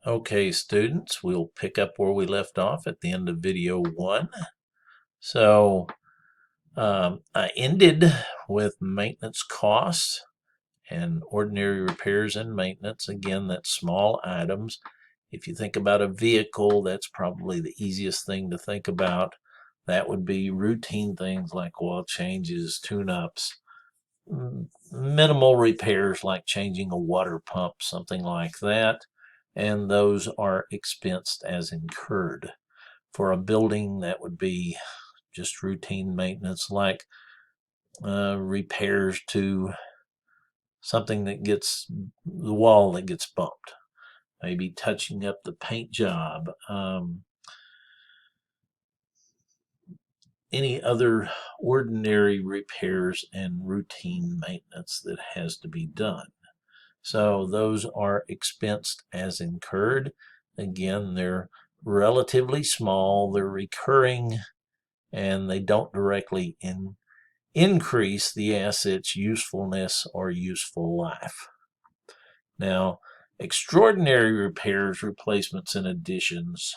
Okay, students, we'll pick up where we left off at the end of video 1. So I ended with maintenance costs and ordinary repairs and maintenance. Again, that's small items. If you think about a vehicle, that's probably the easiest thing to think about. That would be routine things like oil changes, tune-ups, minimal repairs like changing a water pump, something like that, and those are expensed as incurred. For a building, that would be just routine maintenance like repairs to something that gets the wall that gets bumped, maybe touching up the paint job, any other ordinary repairs and routine maintenance that has to be done. So those are expensed as incurred. Again, they're relatively small, they're recurring, and they don't directly increase the asset's usefulness or useful life. Now, extraordinary repairs, replacements, and additions,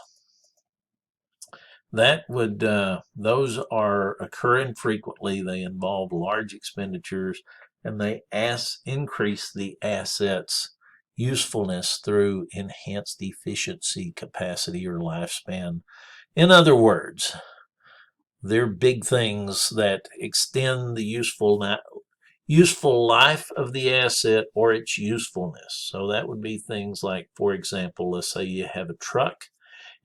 those are occurring frequently. They involve large expenditures, and they increase the asset's usefulness through enhanced efficiency, capacity, or lifespan. In other words, they're big things that extend the useful life of the asset or its usefulness. So that would be things like, for example, let's say you have a truck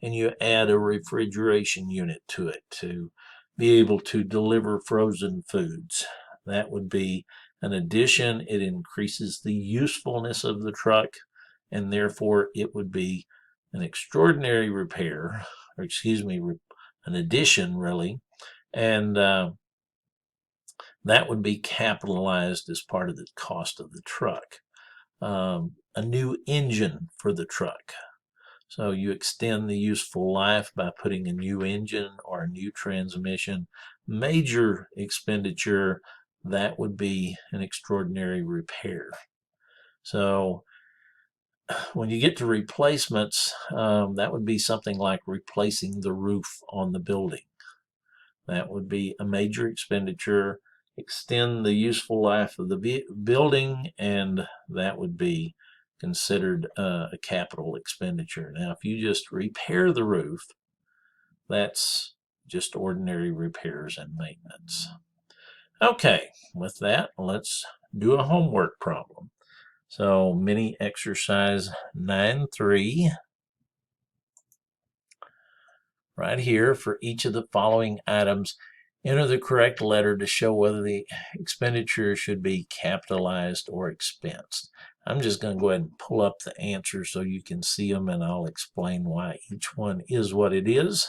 and you add a refrigeration unit to it to be able to deliver frozen foods. That would be an addition. It increases the usefulness of the truck, and therefore it would be an extraordinary repair, or excuse me, an addition really, and that would be capitalized as part of the cost of the truck. A new engine for the truck. So you extend the useful life by putting a new engine or a new transmission. Major expenditure, that would be an extraordinary repair. So when you get to replacements, that would be something like replacing the roof on the building. That would be a major expenditure, extend the useful life of the building, and that would be considered a capital expenditure. Now, if you just repair the roof, that's just ordinary repairs and maintenance. Okay, with that, let's do a homework problem. So, mini exercise 9.3. Right here, for each of the following items, enter the correct letter to show whether the expenditure should be capitalized or expensed. I'm just going to go ahead and pull up the answers so you can see them, and I'll explain why each one is what it is.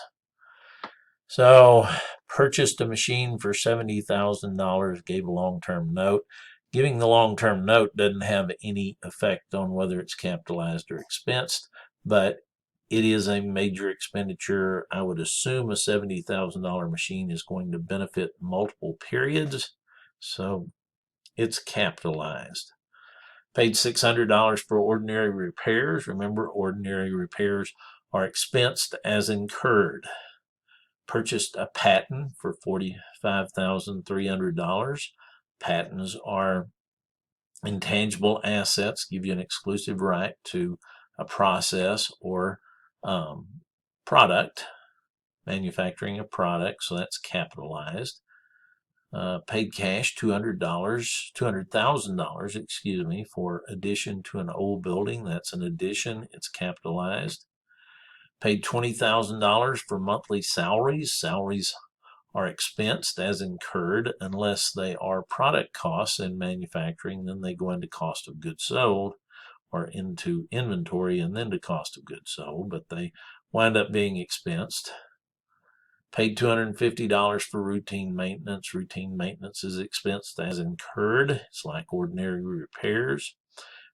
So, purchased a machine for $70,000, gave a long-term note. Giving the long-term note doesn't have any effect on whether it's capitalized or expensed, but it is a major expenditure. I would assume a $70,000 machine is going to benefit multiple periods, so it's capitalized. Paid $600 for ordinary repairs. Remember, ordinary repairs are expensed as incurred. Purchased a patent for $45,300. Patents are intangible assets, give you an exclusive right to a process or product, manufacturing a product, so that's capitalized. Paid cash $200,000, excuse me, for addition to an old building. That's an addition, it's capitalized. Paid $20,000 for monthly salaries. Salaries are expensed as incurred unless they are product costs in manufacturing. Then they go into cost of goods sold or into inventory and then to cost of goods sold, but they wind up being expensed. Paid $250 for routine maintenance. Routine maintenance is expensed as incurred. It's like ordinary repairs.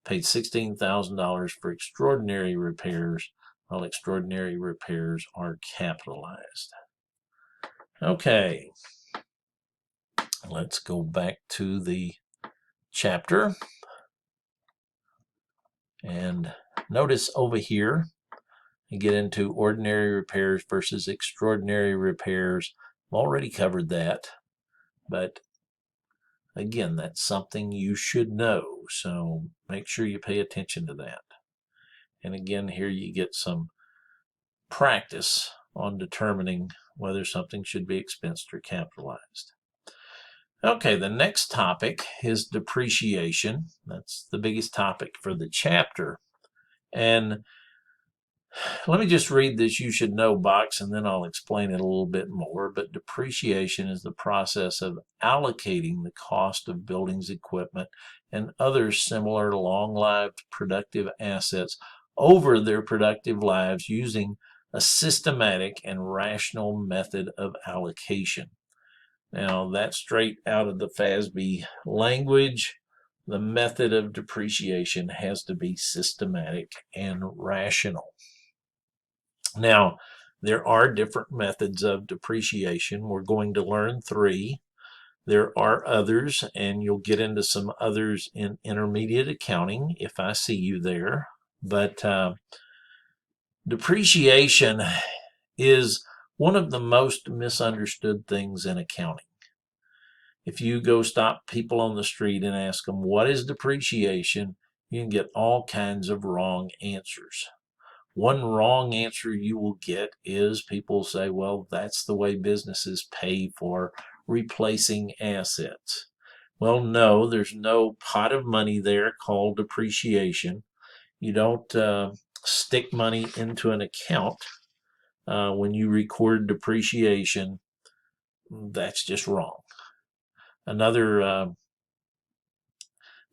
Paid $16,000 for extraordinary repairs, while extraordinary repairs are capitalized. Okay, let's go back to the chapter and Notice over here, you get into ordinary repairs versus extraordinary repairs. I've already covered that, but again, that's something you should know, so make sure you pay attention to that. And again, here you get some practice on determining whether something should be expensed or capitalized. Okay, the next topic is depreciation. That's the biggest topic for the chapter. And let me just read this you should know box and then I'll explain it a little bit more. But depreciation is the process of allocating the cost of buildings, equipment, and other similar long-lived productive assets over their productive lives using a systematic and rational method of allocation. Now, that's straight out of the FASB language. The method of depreciation has to be systematic and rational. Now, there are different methods of depreciation. We're going to learn 3. There are others, and you'll get into some others in intermediate accounting if I see you there. But depreciation is one of the most misunderstood things in accounting. If you go stop people on the street and ask them, what is depreciation? You can get all kinds of wrong answers. One wrong answer you will get is people say, well, that's the way businesses pay for replacing assets. Well, no, there's no pot of money there called depreciation. You don't stick money into an account when you record depreciation. That's just wrong. Another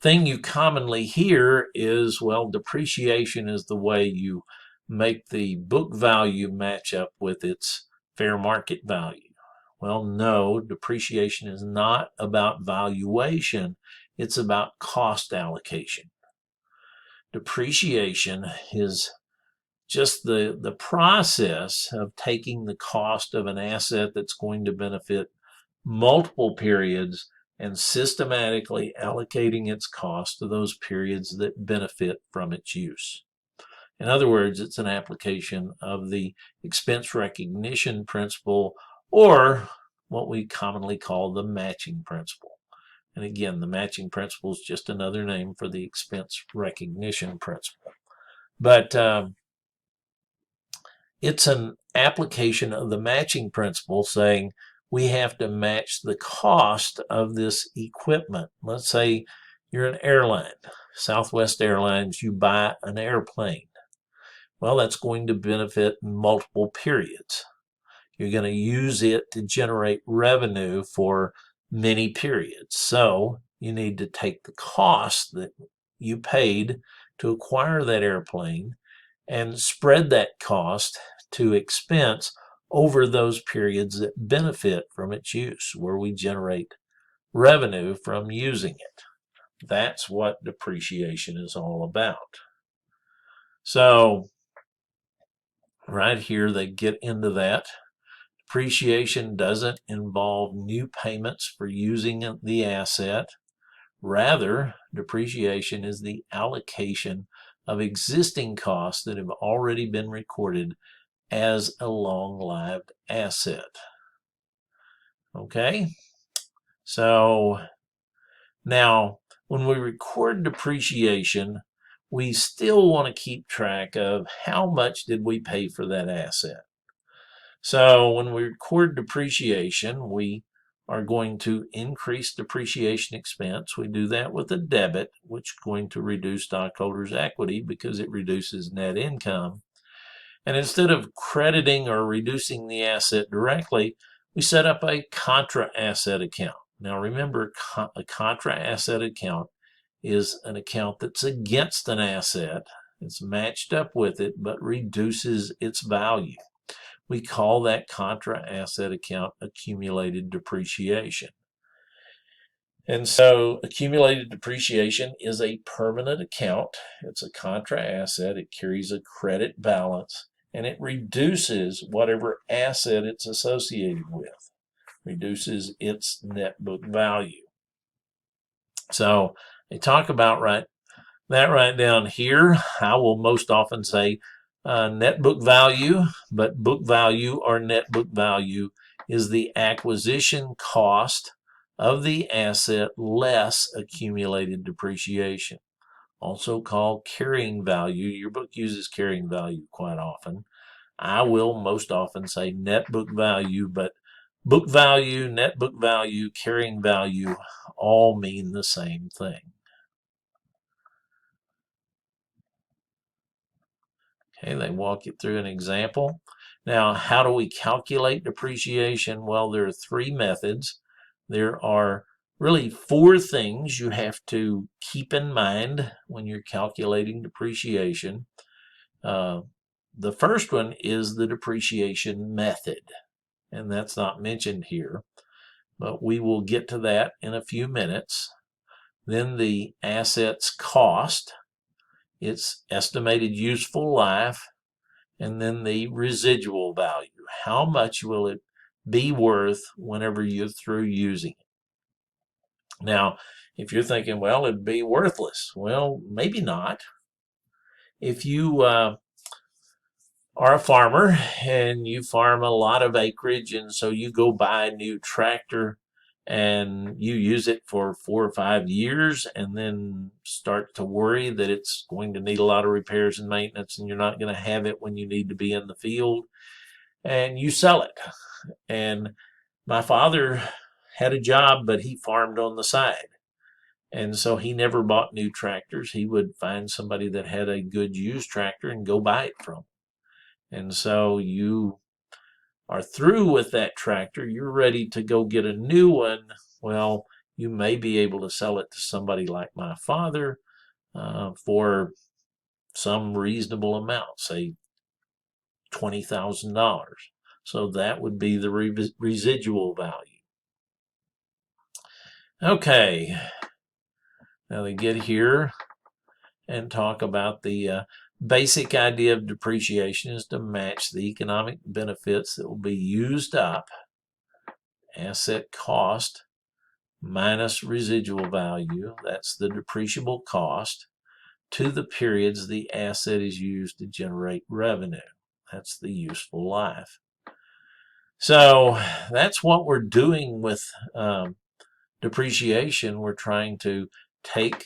thing you commonly hear is, well, depreciation is the way you make the book value match up with its fair market value. Well, no, depreciation is not about valuation. It's about cost allocation. Depreciation is just the process of taking the cost of an asset that's going to benefit multiple periods and systematically allocating its cost to those periods that benefit from its use. In other words, it's an application of the expense recognition principle, or what we commonly call the matching principle. And again, the matching principle is just another name for the expense recognition principle. But it's an application of the matching principle saying we have to match the cost of this equipment. Let's say you're an airline, Southwest Airlines, you buy an airplane. Well, that's going to benefit multiple periods. You're going to use it to generate revenue for many periods. So you need to take the cost that you paid to acquire that airplane and spread that cost to expense over those periods that benefit from its use, where we generate revenue from using it. That's what depreciation is all about. So right here, they get into that. Depreciation doesn't involve new payments for using the asset. Rather, depreciation is the allocation of existing costs that have already been recorded as a long-lived asset. Okay? So now, when we record depreciation, we still want to keep track of how much did we pay for that asset. So when we record depreciation, we are going to increase depreciation expense. We do that with a debit, which is going to reduce stockholders' equity because it reduces net income. And instead of crediting or reducing the asset directly, we set up a contra asset account. Now remember, a contra asset account is an account that's against an asset. It's matched up with it, but reduces its value. We call that contra asset account accumulated depreciation. And so accumulated depreciation is a permanent account. It's a contra asset. It carries a credit balance, and it reduces whatever asset it's associated with, reduces its net book value. So they talk about That right down here, I will most often say net book value, but book value or net book value is the acquisition cost of the asset less accumulated depreciation, also called carrying value. Your book uses carrying value quite often. I will most often say net book value, but book value, net book value, carrying value all mean the same thing. Okay, they walk you through an example. Now, how do we calculate depreciation? Well, there are three methods. There are really four things you have to keep in mind when you're calculating depreciation. The first one is the depreciation method, and that's not mentioned here, but we will get to that in a few minutes. Then the asset's cost, its estimated useful life, and then the residual value. How much will it be worth whenever you're through using it? Now, if you're thinking, well, it'd be worthless. Well, maybe not. If you are a farmer and you farm a lot of acreage, and so you go buy a new tractor and you use it for 4 or 5 years and then start to worry that it's going to need a lot of repairs and maintenance and you're not going to have it when you need to be in the field, and you sell it. And my father had a job, but he farmed on the side. And so he never bought new tractors. He would find somebody that had a good used tractor and go buy it from. And so you are through with that tractor. You're ready to go get a new one. Well, you may be able to sell it to somebody like my father for some reasonable amount, say $20,000. So that would be the residual value. Okay, now they get here and talk about the basic idea of depreciation is to match the economic benefits that will be used up, asset cost minus residual value, that's the depreciable cost, to the periods the asset is used to generate revenue. That's the useful life. So that's what we're doing with depreciation. We're trying to take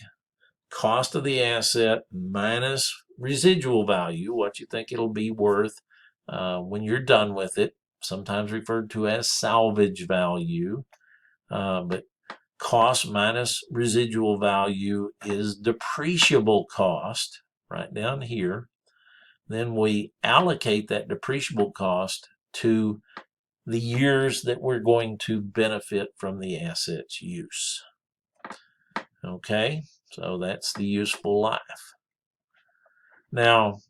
cost of the asset minus residual value, what you think it'll be worth when you're done with it, sometimes referred to as salvage value. But cost minus residual value is depreciable cost, right down here. Then we allocate that depreciable cost to the years that we're going to benefit from the asset's use. Okay, so that's the useful life. Now,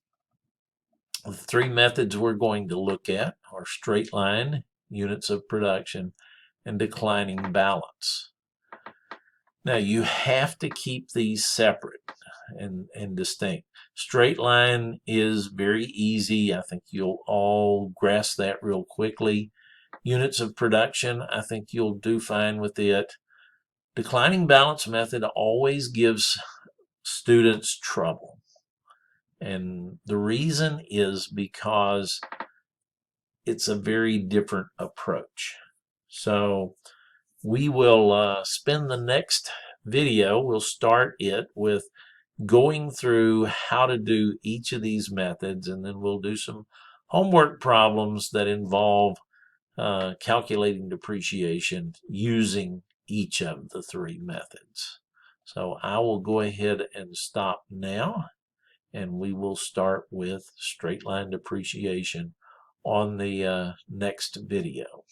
the three methods we're going to look at are straight line, units of production, and declining balance. Now, you have to keep these separate and distinct. Straight line is very easy. I think you'll all grasp that real quickly. Units of production, I think you'll do fine with it. Declining balance method always gives students trouble. And the reason is because it's a very different approach. So we will spend the next video, we'll start it with going through how to do each of these methods, and then we'll do some homework problems that involve calculating depreciation using each of the three methods. So I will go ahead and stop now, and we will start with straight line depreciation on the next video.